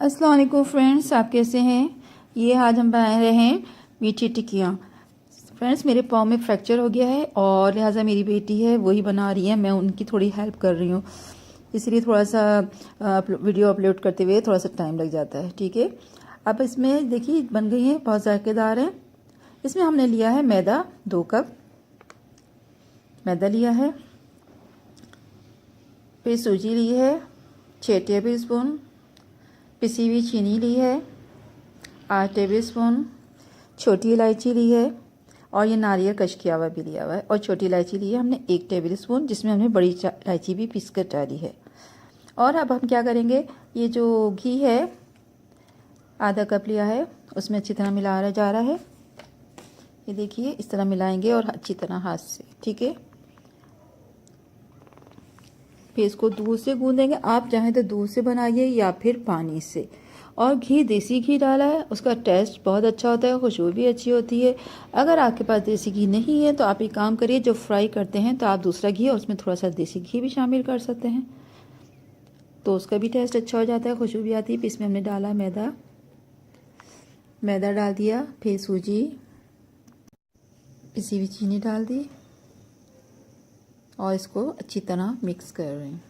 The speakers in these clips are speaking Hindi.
अस्सलाम वालेकुम फ्रेंड्स, आप कैसे हैं। ये आज हम बना रहे हैं मीठी टिक्कियाँ। फ्रेंड्स, मेरे पाँव में फ्रैक्चर हो गया है और लिहाजा मेरी बेटी है वही बना रही है, मैं उनकी थोड़ी हेल्प कर रही हूँ, इसलिए थोड़ा सा वीडियो अपलोड करते हुए थोड़ा सा टाइम लग जाता है। ठीक है, अब इसमें देखिए बन गई है, बहुत जायकेदार है। इसमें हमने लिया है मैदा, 2 कप मैदा लिया है, फिर सूजी ली है 6 टेबल स्पून, पिसी हुई चीनी ली है 8 टेबल स्पून, छोटी इलायची ली है और ये नारियल क्रश किया हुआ भी लिया हुआ है, और छोटी इलायची ली है हमने 1 टेबल स्पून, जिसमें हमने बड़ी इलायची भी पीस कर डाली है। और अब हम क्या करेंगे, ये जो घी है आधा कप लिया है, उसमें अच्छी तरह मिलाया जा रहा है। ये देखिए इस तरह मिलाएंगे और अच्छी तरह हाथ से, ठीक है। फिर इसको दूध से गूंदेंगे, आप चाहें तो दूध से बनाइए या फिर पानी से। और घी देसी घी डाला है, उसका टेस्ट बहुत अच्छा होता है, खुशबू भी अच्छी होती है। अगर आपके पास देसी घी नहीं है तो आप एक काम करिए, जो फ्राई करते हैं तो आप दूसरा घी और उसमें थोड़ा सा देसी घी भी शामिल कर सकते हैं, तो उसका भी टेस्ट अच्छा हो जाता है, खुशबू भी आती है। फिर इसमें हमने डाला मैदा डाल दिया, फिर सूजी, पिसी हुई चीनी डाल दी और इसको अच्छी तरह मिक्स कर रहे हैं।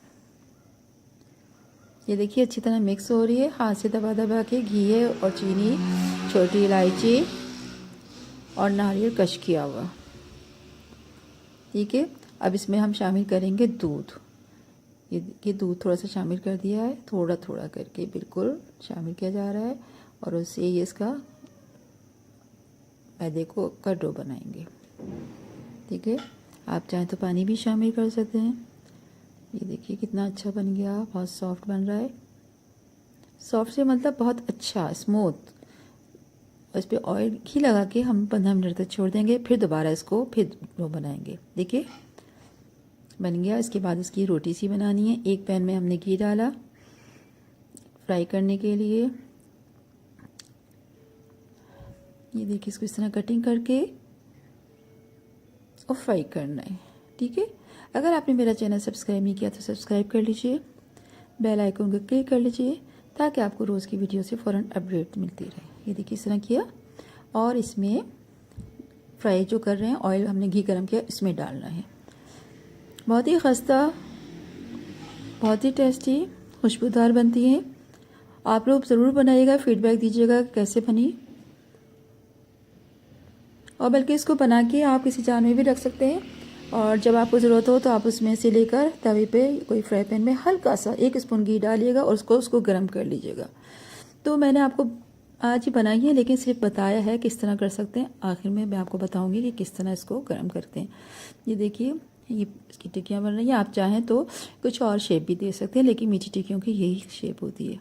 ये देखिए अच्छी तरह मिक्स हो रही है, हाथ से दबा दबा के। घी है और चीनी, छोटी इलायची और नारियल क्रश किया हुआ, ठीक है। अब इसमें हम शामिल करेंगे दूध। ये दूध थोड़ा सा शामिल कर दिया है, थोड़ा थोड़ा करके बिल्कुल शामिल किया जा रहा है, और उससे ये इसका मैदे को का डो बनाएंगे, ठीक है। आप चाहें तो पानी भी शामिल कर सकते हैं। ये देखिए कितना अच्छा बन गया, बहुत सॉफ्ट बन रहा है। सॉफ्ट से मतलब बहुत अच्छा स्मूथ। इस पर ऑयल घी लगा के हम 15 मिनट तक छोड़ देंगे, फिर दोबारा इसको फिर डो बनाएंगे। देखिए बन गया। इसके बाद इसकी रोटी सी बनानी है। एक पैन में हमने घी डाला फ्राई करने के लिए। ये देखिए इसको इस तरह कटिंग करके और फ्राई करना है, ठीक है। अगर आपने मेरा चैनल सब्सक्राइब नहीं किया तो सब्सक्राइब कर लीजिए, बेल आइकन को क्लिक कर लीजिए, ताकि आपको रोज़ की वीडियो से फ़ौरन अपडेट मिलती रहे। ये देखिए इस तरह किया, और इसमें फ्राई जो कर रहे हैं ऑयल हमने घी गरम किया, इसमें डालना है। बहुत ही खस्ता, बहुत ही टेस्टी, खुशबूदार बनती है। आप लोग ज़रूर बनाइएगा, फीडबैक दीजिएगा कैसे बनी। और बल्कि इसको बना के आप किसी जार में भी रख सकते हैं, और जब आपको ज़रूरत हो तो आप उसमें से लेकर तवे पे कोई फ्राई पैन में हल्का सा 1 स्पून घी डालिएगा और उसको गर्म कर लीजिएगा। तो मैंने आपको आज ही बनाई है, लेकिन सिर्फ बताया है किस तरह कर सकते हैं। आखिर में मैं आपको बताऊंगी कि किस तरह इसको गर्म करते हैं। ये देखिए ये इसकी टिक्कियाँ बन रही हैं। आप चाहें तो कुछ और शेप भी दे सकते हैं, लेकिन मीठी टिक्कियों की यही शेप होती है।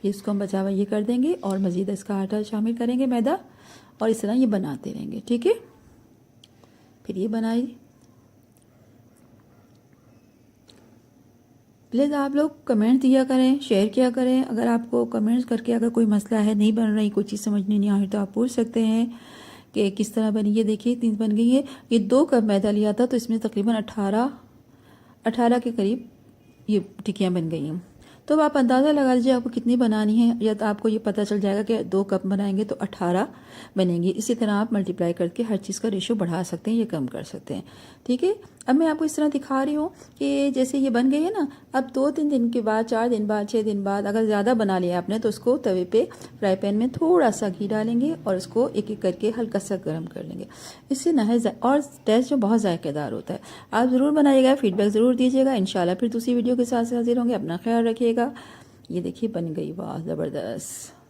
फिर इसको हम बचा हुआ ये कर देंगे और मज़ीद इसका आटा शामिल करेंगे, मैदा, और इस तरह ये बनाते रहेंगे, ठीक है। फिर ये बनाई। प्लीज़ आप लोग कमेंट दिया करें, शेयर किया करें। अगर आपको कमेंट्स करके अगर कोई मसला है, नहीं बन रही, कोई चीज़ समझ नहीं आई तो आप पूछ सकते हैं कि किस तरह बनी। ये देखिए 3 बन गई है। ये 2 कप मैदा लिया था, तो इसमें तकरीबन 18 के करीब ये टिक्कियाँ बन गई हैं। तो आप अंदाज़ा लगा लीजिए आपको कितनी बनानी है, या तो आपको ये पता चल जाएगा कि 2 कप बनाएंगे तो 18 बनेंगी। इसी तरह आप मल्टीप्लाई करके हर चीज़ का रेशो बढ़ा सकते हैं या कम कर सकते हैं, ठीक है। अब मैं आपको इस तरह दिखा रही हूँ कि जैसे ये बन गई है ना। अब 2-3 दिन के बाद, 4 दिन बाद, 6 दिन बाद अगर ज़्यादा बना लिया आपने, तो उसको तवे पे फ्राई पैन में थोड़ा सा घी डालेंगे और उसको एक एक करके हल्का सा गर्म कर लेंगे। इससे नहाय और टेस्ट जो बहुत जायकेदार होता है। आप ज़रूर बनाइएगा, फीडबैक ज़रूर दीजिएगा। इंशाल्लाह फिर दूसरी वीडियो के साथ हाजिर होंगे। अपना ख्याल रखिएगा। ये देखिए बन गई, वाह ज़बरदस्त।